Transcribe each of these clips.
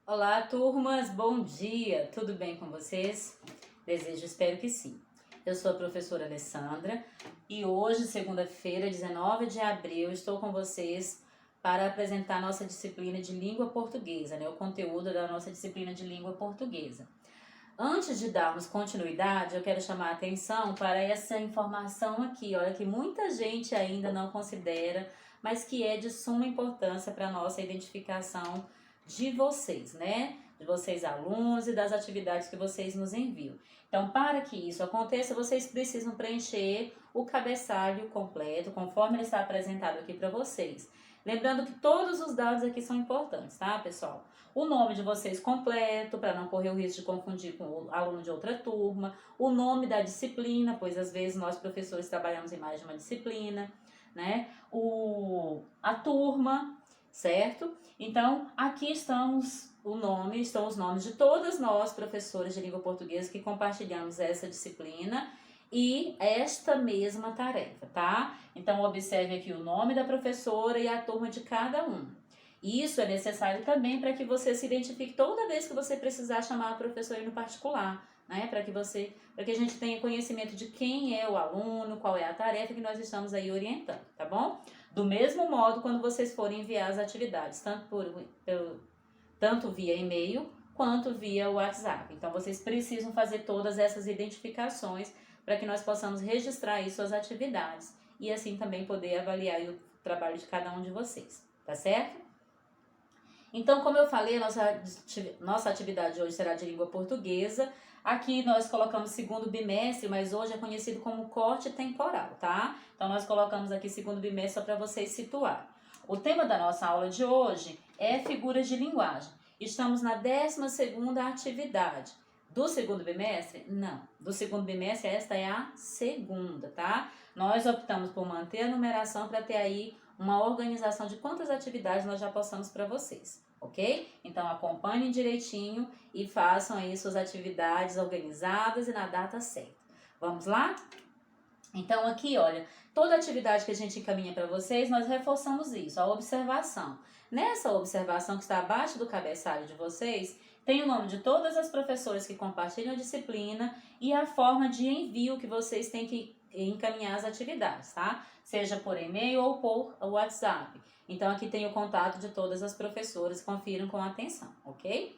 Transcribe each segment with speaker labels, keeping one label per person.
Speaker 1: Olá, turmas, bom dia! Tudo bem com vocês? Espero que sim. Eu sou a professora Alessandra e hoje, segunda-feira, 19 de abril, estou com vocês para apresentar nossa disciplina de língua portuguesa, o conteúdo da nossa disciplina de língua portuguesa. Antes de darmos continuidade, eu quero chamar a atenção para essa informação aqui, olha, que muita gente ainda não considera, mas que é de suma importância para a nossa identificação de vocês, De vocês alunos e das atividades que vocês nos enviam. Então, para que isso aconteça, vocês precisam preencher o cabeçalho completo, conforme ele está apresentado aqui para vocês. Lembrando que todos os dados aqui são importantes, tá, pessoal? O nome de vocês completo, para não correr o risco de confundir com o aluno de outra turma, o nome da disciplina, pois às vezes nós professores trabalhamos em mais de uma disciplina, a turma, certo? Então, aqui estão os nomes de todas nós, professores de língua portuguesa, que compartilhamos essa disciplina e esta mesma tarefa, tá? Então, observe aqui o nome da professora e a turma de cada um. Isso é necessário também para que você se identifique toda vez que você precisar chamar a professora no particular, Para que a gente tenha conhecimento de quem é o aluno, qual é a tarefa que nós estamos aí orientando, tá bom? Do mesmo modo, quando vocês forem enviar as atividades, tanto via e-mail quanto via WhatsApp. Então, vocês precisam fazer todas essas identificações para que nós possamos registrar aí suas atividades e assim também poder avaliar o trabalho de cada um de vocês, tá certo? Então, como eu falei, a nossa atividade hoje será de língua portuguesa. Aqui nós colocamos segundo bimestre, mas hoje é conhecido como corte temporal, tá? Então, nós colocamos aqui segundo bimestre só para vocês situar. O tema da nossa aula de hoje é figuras de linguagem. Estamos na 12ª atividade. Do segundo bimestre? Não. Do segundo bimestre, esta é a segunda, tá? Nós optamos por manter a numeração para ter aí uma organização de quantas atividades nós já passamos para vocês, ok? Então, acompanhem direitinho e façam aí suas atividades organizadas e na data certa. Vamos lá? Então, aqui, olha, toda atividade que a gente encaminha para vocês, nós reforçamos isso, a observação. Nessa observação que está abaixo do cabeçalho de vocês, tem o nome de todas as professoras que compartilham a disciplina e a forma de envio que vocês têm que encaminhar as atividades, tá? Seja por e-mail ou por WhatsApp. Então, aqui tem o contato de todas as professoras, confiram com atenção, ok?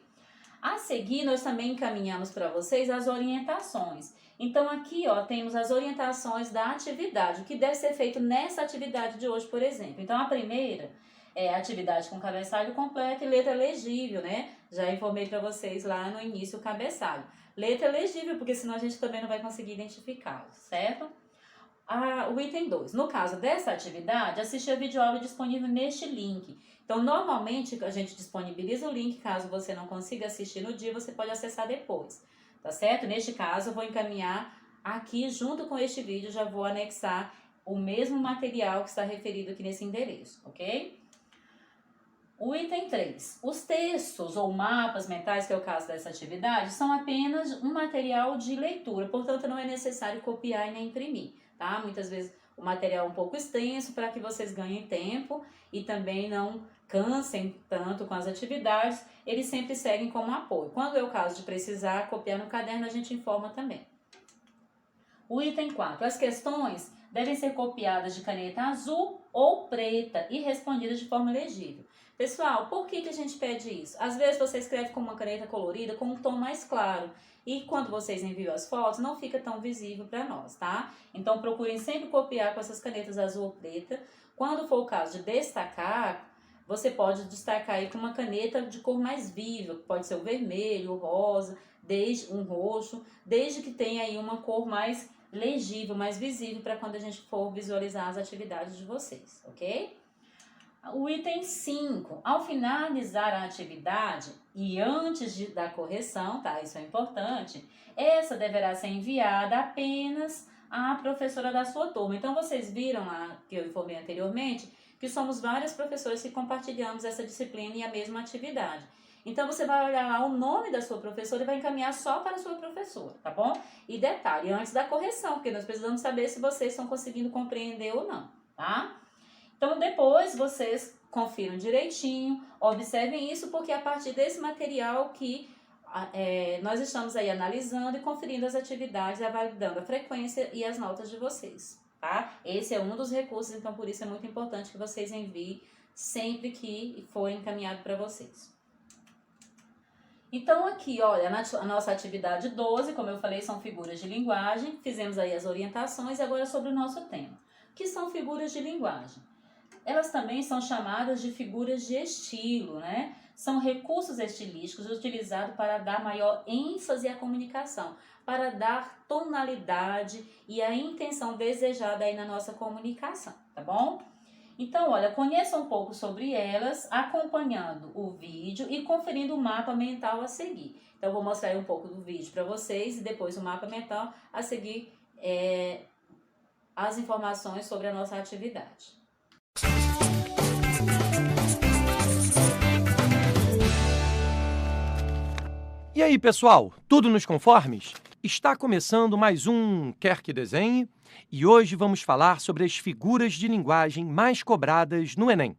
Speaker 1: A seguir, nós também encaminhamos para vocês as orientações. Então, aqui, temos as orientações da atividade, o que deve ser feito nessa atividade de hoje, por exemplo. Então, a primeira é a atividade com cabeçalho completo e letra legível, Já informei para vocês lá no início o cabeçalho. Letra legível, porque senão a gente também não vai conseguir identificá-lo, certo? O item 2. No caso dessa atividade, assistir a videoaula disponível neste link. Então, normalmente, a gente disponibiliza o link, caso você não consiga assistir no dia, você pode acessar depois, tá certo? Neste caso, eu vou encaminhar aqui, junto com este vídeo, já vou anexar o mesmo material que está referido aqui nesse endereço, ok? O item 3. Os textos ou mapas mentais, que é o caso dessa atividade, são apenas um material de leitura, portanto, não é necessário copiar e nem imprimir, tá? Muitas vezes o material é um pouco extenso para que vocês ganhem tempo e também não cansem tanto com as atividades, eles sempre seguem como apoio. Quando é o caso de precisar copiar no caderno, a gente informa também. O item 4. As questões devem ser copiadas de caneta azul ou preta e respondidas de forma legível. Pessoal, por que a gente pede isso? Às vezes você escreve com uma caneta colorida com um tom mais claro e quando vocês enviam as fotos não fica tão visível para nós, tá? Então procurem sempre copiar com essas canetas azul ou preta. Quando for o caso de destacar, você pode destacar aí com uma caneta de cor mais viva, pode ser o vermelho, o rosa, um roxo, desde que tenha aí uma cor mais legível, mais visível para quando a gente for visualizar as atividades de vocês, ok? O item 5, ao finalizar a atividade e antes da correção, tá? Isso é importante, essa deverá ser enviada apenas à professora da sua turma. Então, vocês viram lá, que eu informei anteriormente, que somos várias professoras que compartilhamos essa disciplina e a mesma atividade. Então, você vai olhar lá o nome da sua professora e vai encaminhar só para a sua professora, tá bom? E detalhe, antes da correção, porque nós precisamos saber se vocês estão conseguindo compreender ou não, tá? Então, depois vocês confiram direitinho, observem isso, porque é a partir desse material que nós estamos aí analisando e conferindo as atividades, avaliando a frequência e as notas de vocês, tá? Esse é um dos recursos, então por isso é muito importante que vocês enviem sempre que for encaminhado para vocês. Então aqui, olha, a nossa atividade 12, como eu falei, são figuras de linguagem, fizemos aí as orientações e agora sobre o nosso tema, que são figuras de linguagem. Elas também são chamadas de figuras de estilo, né? São recursos estilísticos utilizados para dar maior ênfase à comunicação, para dar tonalidade e a intenção desejada aí na nossa comunicação, tá bom? Então, olha, conheça um pouco sobre elas, acompanhando o vídeo e conferindo o mapa mental a seguir. Então, eu vou mostrar aí um pouco do vídeo para vocês e depois o mapa mental a seguir as informações sobre a nossa atividade.
Speaker 2: E aí, pessoal, tudo nos conformes? Está começando mais um Quer Que Desenhe e hoje vamos falar sobre as figuras de linguagem mais cobradas no Enem.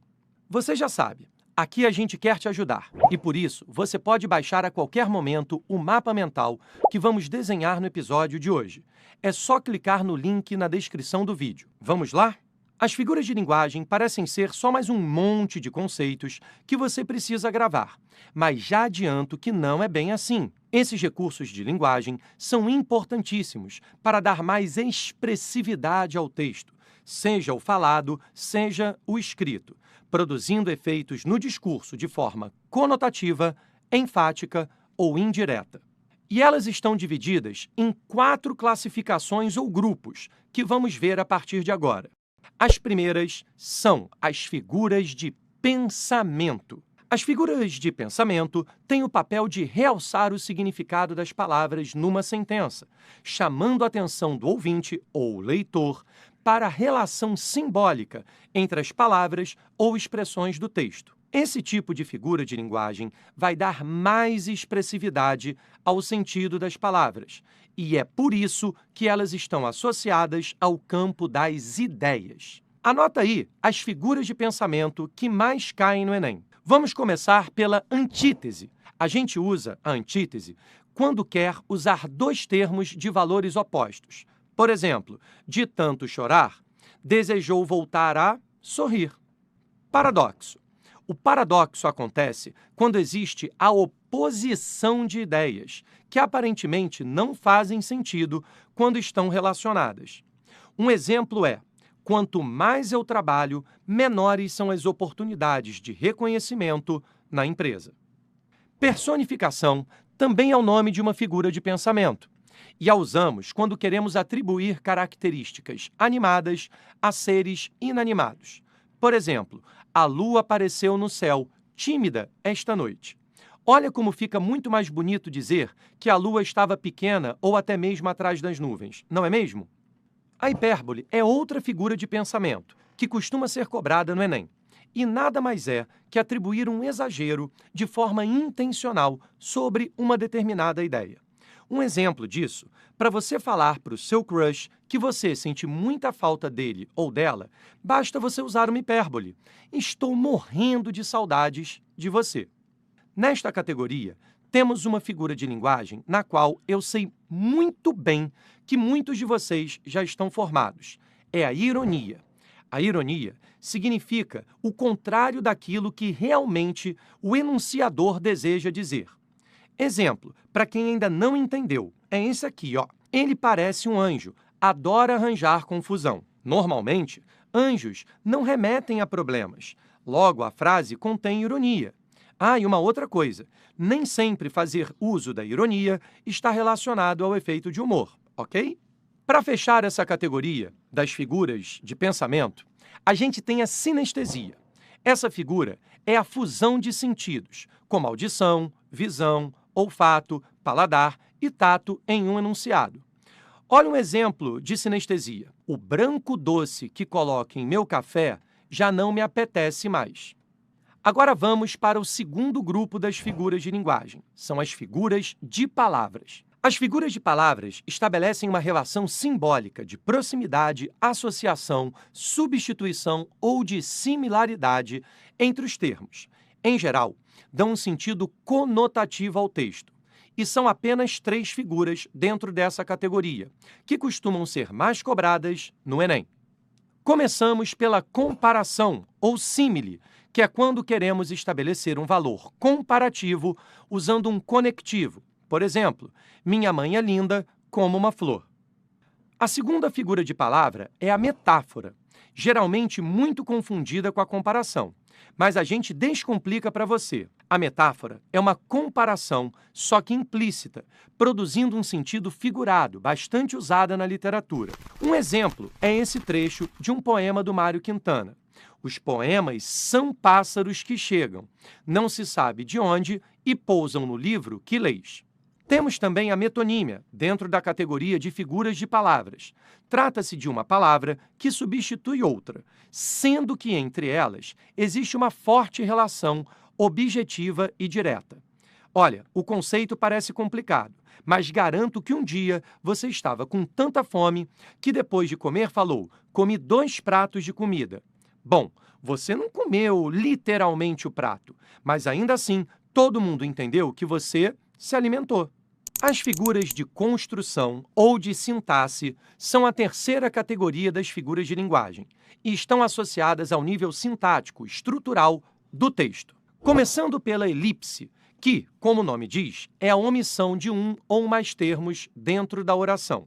Speaker 2: Você já sabe, aqui a gente quer te ajudar e por isso você pode baixar a qualquer momento o mapa mental que vamos desenhar no episódio de hoje. É só clicar no link na descrição do vídeo. Vamos lá? As figuras de linguagem parecem ser só mais um monte de conceitos que você precisa gravar, mas já adianto que não é bem assim. Esses recursos de linguagem são importantíssimos para dar mais expressividade ao texto, seja o falado, seja o escrito, produzindo efeitos no discurso de forma conotativa, enfática ou indireta. E elas estão divididas em 4 classificações ou grupos, que vamos ver a partir de agora. As primeiras são as figuras de pensamento. As figuras de pensamento têm o papel de realçar o significado das palavras numa sentença, chamando a atenção do ouvinte ou leitor para a relação simbólica entre as palavras ou expressões do texto. Esse tipo de figura de linguagem vai dar mais expressividade ao sentido das palavras, e é por isso que elas estão associadas ao campo das ideias. Anota aí as figuras de pensamento que mais caem no Enem. Vamos começar pela antítese. A gente usa a antítese quando quer usar 2 termos de valores opostos. Por exemplo, de tanto chorar, desejou voltar a sorrir. Paradoxo. O paradoxo acontece quando existe a oposição de ideias, que aparentemente não fazem sentido quando estão relacionadas. Um exemplo é: quanto mais eu trabalho, menores são as oportunidades de reconhecimento na empresa. Personificação também é o nome de uma figura de pensamento, e a usamos quando queremos atribuir características animadas a seres inanimados. Por exemplo, a lua apareceu no céu, tímida, esta noite. Olha como fica muito mais bonito dizer que a lua estava pequena ou até mesmo atrás das nuvens, não é mesmo? A hipérbole é outra figura de pensamento que costuma ser cobrada no Enem. E nada mais é que atribuir um exagero de forma intencional sobre uma determinada ideia. Um exemplo disso, para você falar para o seu crush que você sente muita falta dele ou dela, basta você usar uma hipérbole. Estou morrendo de saudades de você. Nesta categoria, temos uma figura de linguagem na qual eu sei muito bem que muitos de vocês já estão formados. É a ironia. A ironia significa o contrário daquilo que realmente o enunciador deseja dizer. Exemplo, para quem ainda não entendeu, é esse aqui, ó. Ele parece um anjo, adora arranjar confusão. Normalmente, anjos não remetem a problemas. Logo, a frase contém ironia. Ah, e uma outra coisa, nem sempre fazer uso da ironia está relacionado ao efeito de humor, ok? Para fechar essa categoria das figuras de pensamento, a gente tem a sinestesia. Essa figura é a fusão de sentidos, como audição, visão, olfato, paladar e tato em um enunciado. Olha um exemplo de sinestesia. O branco doce que coloco em meu café já não me apetece mais. Agora vamos para o segundo grupo das figuras de linguagem. São as figuras de palavras. As figuras de palavras estabelecem uma relação simbólica de proximidade, associação, substituição ou de similaridade entre os termos. Em geral, dão um sentido conotativo ao texto. E são apenas 3 figuras dentro dessa categoria, que costumam ser mais cobradas no Enem. Começamos pela comparação, ou símile, que é quando queremos estabelecer um valor comparativo usando um conectivo. Por exemplo, minha mãe é linda como uma flor. A segunda figura de palavra é a metáfora, geralmente muito confundida com a comparação. Mas a gente descomplica para você. A metáfora é uma comparação, só que implícita, produzindo um sentido figurado, bastante usada na literatura. Um exemplo é esse trecho de um poema do Mário Quintana. Os poemas são pássaros que chegam, não se sabe de onde, e pousam no livro que leis. Temos também a metonímia, dentro da categoria de figuras de palavras. Trata-se de uma palavra que substitui outra, sendo que entre elas existe uma forte relação objetiva e direta. Olha, o conceito parece complicado, mas garanto que um dia você estava com tanta fome que depois de comer falou: comi 2 pratos de comida. Bom, você não comeu literalmente o prato, mas ainda assim todo mundo entendeu que você se alimentou. As figuras de construção ou de sintaxe são a terceira categoria das figuras de linguagem e estão associadas ao nível sintático, estrutural do texto. Começando pela elipse, que, como o nome diz, é a omissão de um ou mais termos dentro da oração.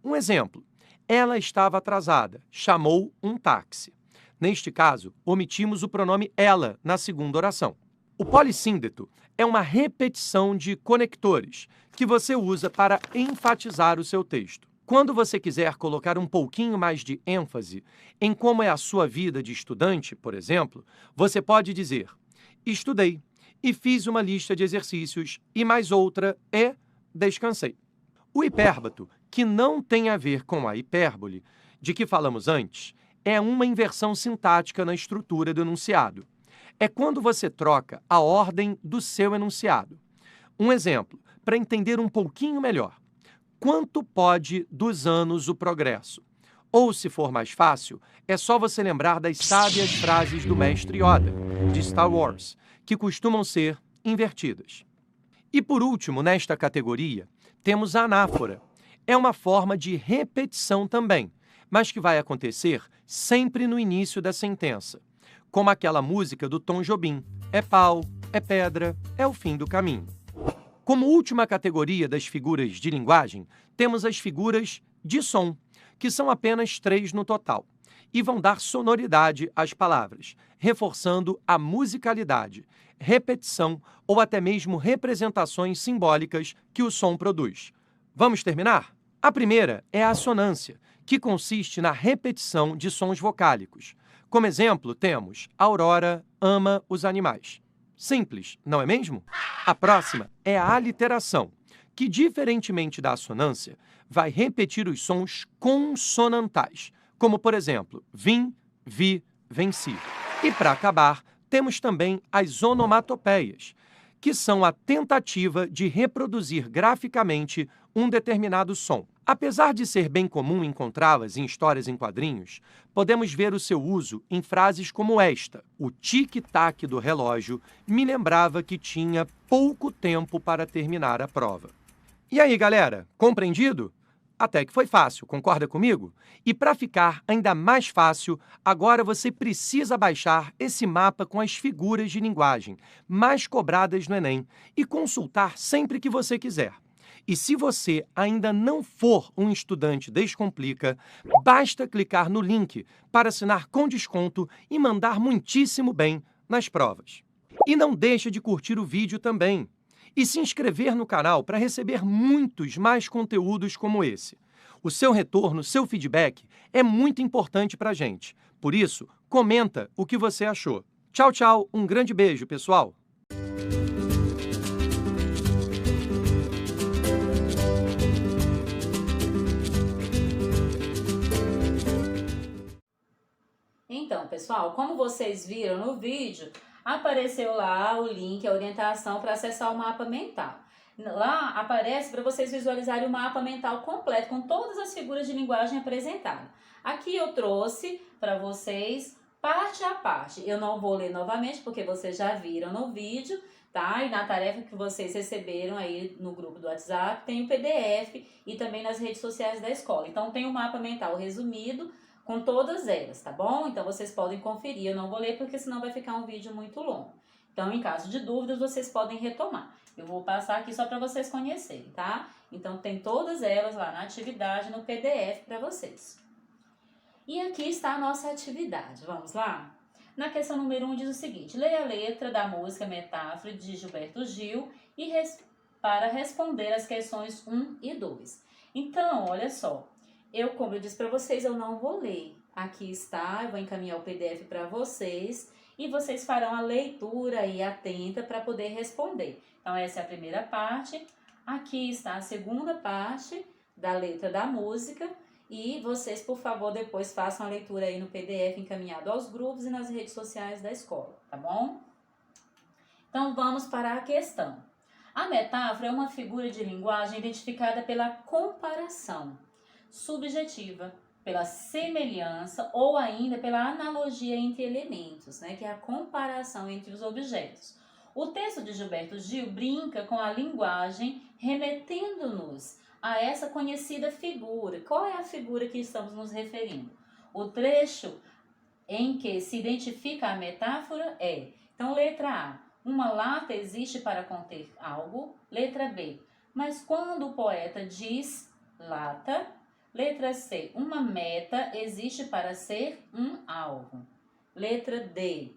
Speaker 2: Um exemplo: ela estava atrasada, chamou um táxi. Neste caso, omitimos o pronome ela na segunda oração. O polissíndeto é uma repetição de conectores que você usa para enfatizar o seu texto. Quando você quiser colocar um pouquinho mais de ênfase em como é a sua vida de estudante, por exemplo, você pode dizer: estudei e fiz uma lista de exercícios e mais outra e descansei. O hipérbato, que não tem a ver com a hipérbole, de que falamos antes, é uma inversão sintática na estrutura do enunciado. É quando você troca a ordem do seu enunciado. Um exemplo, para entender um pouquinho melhor. Quanto pode dos anos o progresso? Ou, se for mais fácil, é só você lembrar das sábias frases do mestre Yoda, de Star Wars, que costumam ser invertidas. E por último, nesta categoria, temos a anáfora. É uma forma de repetição também, mas que vai acontecer sempre no início da sentença, como aquela música do Tom Jobim: é pau, é pedra, é o fim do caminho. Como última categoria das figuras de linguagem, temos as figuras de som, que são apenas 3 no total, e vão dar sonoridade às palavras, reforçando a musicalidade, repetição ou até mesmo representações simbólicas que o som produz. Vamos terminar? A primeira é a assonância, que consiste na repetição de sons vocálicos. Como exemplo, temos: Aurora ama os animais. Simples, não é mesmo? A próxima é a aliteração, que, diferentemente da assonância, vai repetir os sons consonantais, como, por exemplo, vim, vi, venci. E, para acabar, temos também as onomatopeias, que são a tentativa de reproduzir graficamente um determinado som. Apesar de ser bem comum encontrá-las em histórias em quadrinhos, podemos ver o seu uso em frases como esta: o tic-tac do relógio me lembrava que tinha pouco tempo para terminar a prova. E aí, galera, compreendido? Até que foi fácil, concorda comigo? E para ficar ainda mais fácil, agora você precisa baixar esse mapa com as figuras de linguagem mais cobradas no Enem e consultar sempre que você quiser. E se você ainda não for um estudante Descomplica, basta clicar no link para assinar com desconto e mandar muitíssimo bem nas provas. E não deixa de curtir o vídeo também e se inscrever no canal para receber muitos mais conteúdos como esse. O seu retorno, seu feedback é muito importante para a gente. Por isso, comenta o que você achou. Tchau, tchau, um grande beijo, pessoal!
Speaker 1: Então, pessoal, como vocês viram no vídeo, apareceu lá o link, a orientação para acessar o mapa mental. Lá aparece para vocês visualizarem o mapa mental completo, com todas as figuras de linguagem apresentadas. Aqui eu trouxe para vocês parte a parte. Eu não vou ler novamente, porque vocês já viram no vídeo, tá? E na tarefa que vocês receberam aí no grupo do WhatsApp, tem o PDF e também nas redes sociais da escola. Então tem o mapa mental resumido com todas elas, tá bom? Então vocês podem conferir. Eu não vou ler porque senão vai ficar um vídeo muito longo. Então, em caso de dúvidas, vocês podem retomar. Eu vou passar aqui só para vocês conhecerem, tá? Então, tem todas elas lá na atividade, no PDF para vocês. E aqui está a nossa atividade. Vamos lá? Na questão número 1 diz o seguinte: leia a letra da música Metáfora de Gilberto Gil para responder as questões 1 e 2. Então, olha só. Como eu disse para vocês, eu não vou ler. Aqui está, eu vou encaminhar o PDF para vocês. E vocês farão a leitura aí atenta para poder responder. Então, essa é a primeira parte. Aqui está a segunda parte da letra da música. E vocês, por favor, depois façam a leitura aí no PDF encaminhado aos grupos e nas redes sociais da escola, tá bom? Então, vamos para a questão. A metáfora é uma figura de linguagem identificada pela comparação subjetiva, pela semelhança ou ainda pela analogia entre elementos, né, que é a comparação entre os objetos. O texto de Gilberto Gil brinca com a linguagem, remetendo-nos a essa conhecida figura. Qual é a figura que estamos nos referindo? O trecho em que se identifica a metáfora é, então, letra A, uma lata existe para conter algo. Letra B, mas quando o poeta diz lata. Letra C, uma meta existe para ser um alvo. Letra D,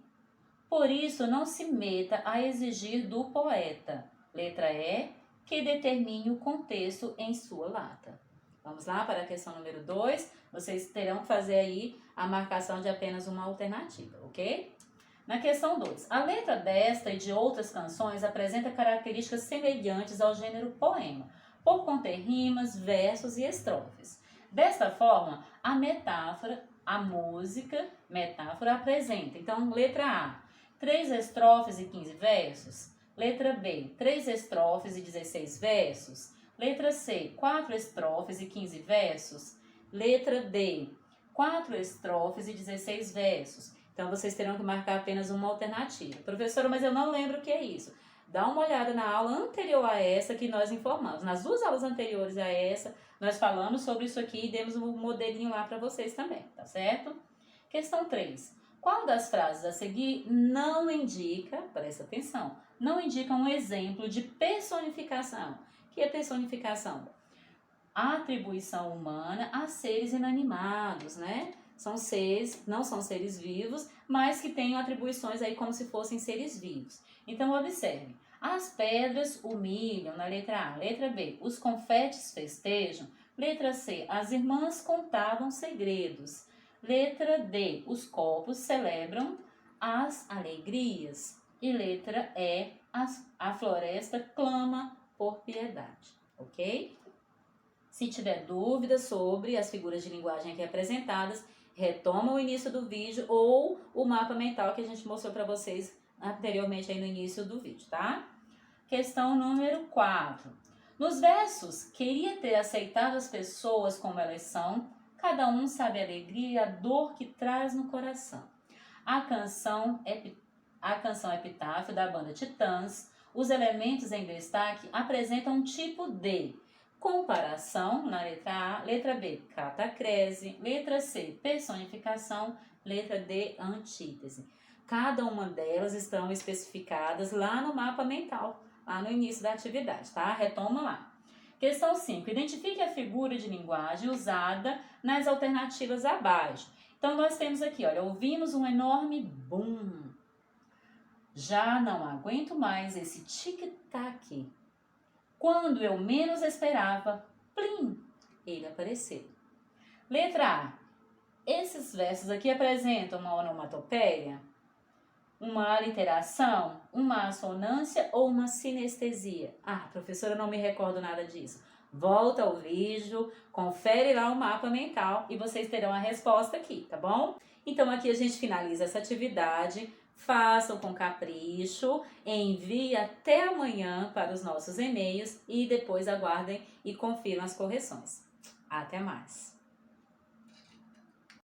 Speaker 1: por isso não se meta a exigir do poeta. Letra E, que determine o contexto em sua lata. Vamos lá para a questão número 2. Vocês terão que fazer aí a marcação de apenas uma alternativa, ok? Na questão 2, a letra desta e de outras canções apresenta características semelhantes ao gênero poema, por conter rimas, versos e estrofes. Desta forma, a metáfora, a música, metáfora apresenta. Então, letra A, 3 estrofes e 15 versos. Letra B, 3 estrofes e 16 versos. Letra C, 4 estrofes e 15 versos. Letra D, 4 estrofes e 16 versos. Então, vocês terão que marcar apenas uma alternativa. Professora, mas eu não lembro o que é isso. Dá uma olhada na aula anterior a essa que nós informamos. Nas 2 aulas anteriores a essa, nós falamos sobre isso aqui e demos um modelinho lá para vocês também, tá certo? Questão 3. Qual das frases a seguir não indica, presta atenção, não indica um exemplo de personificação? O que é personificação? Atribuição humana a seres inanimados, né? São seres, não são seres vivos, mas que têm atribuições aí como se fossem seres vivos. Então, observe. As pedras humilham, na letra A. Letra B, os confetes festejam. Letra C, as irmãs contavam segredos. Letra D, os copos celebram as alegrias. E letra E, a floresta clama por piedade. Ok? Se tiver dúvidas sobre as figuras de linguagem aqui apresentadas, retoma o início do vídeo ou o mapa mental que a gente mostrou para vocês anteriormente aí no início do vídeo, tá? Questão número 4. Nos versos, queria ter aceitado as pessoas como elas são, cada um sabe a alegria e a dor que traz no coração. A canção Epitáfio da banda Titãs, os elementos em destaque apresentam um tipo de comparação, na letra A, letra B, catacrese, letra C, personificação, letra D, antítese. Cada uma delas estão especificadas lá no mapa mental, lá no início da atividade, tá? Retoma lá. Questão 5. Identifique a figura de linguagem usada nas alternativas abaixo. Então, nós temos aqui, olha, ouvimos um enorme boom. Já não aguento mais esse tic-tac. Quando eu menos esperava, plim, ele apareceu. Letra A. Esses versos aqui apresentam uma onomatopeia, uma aliteração, uma assonância ou uma sinestesia? Ah, professora, eu não me recordo nada disso. Volta ao vídeo, confere lá o mapa mental e vocês terão a resposta aqui, tá bom? Então, aqui a gente finaliza essa atividade Façam com capricho, envie até amanhã para os nossos e-mails e depois aguardem e confiram as correções. Até mais!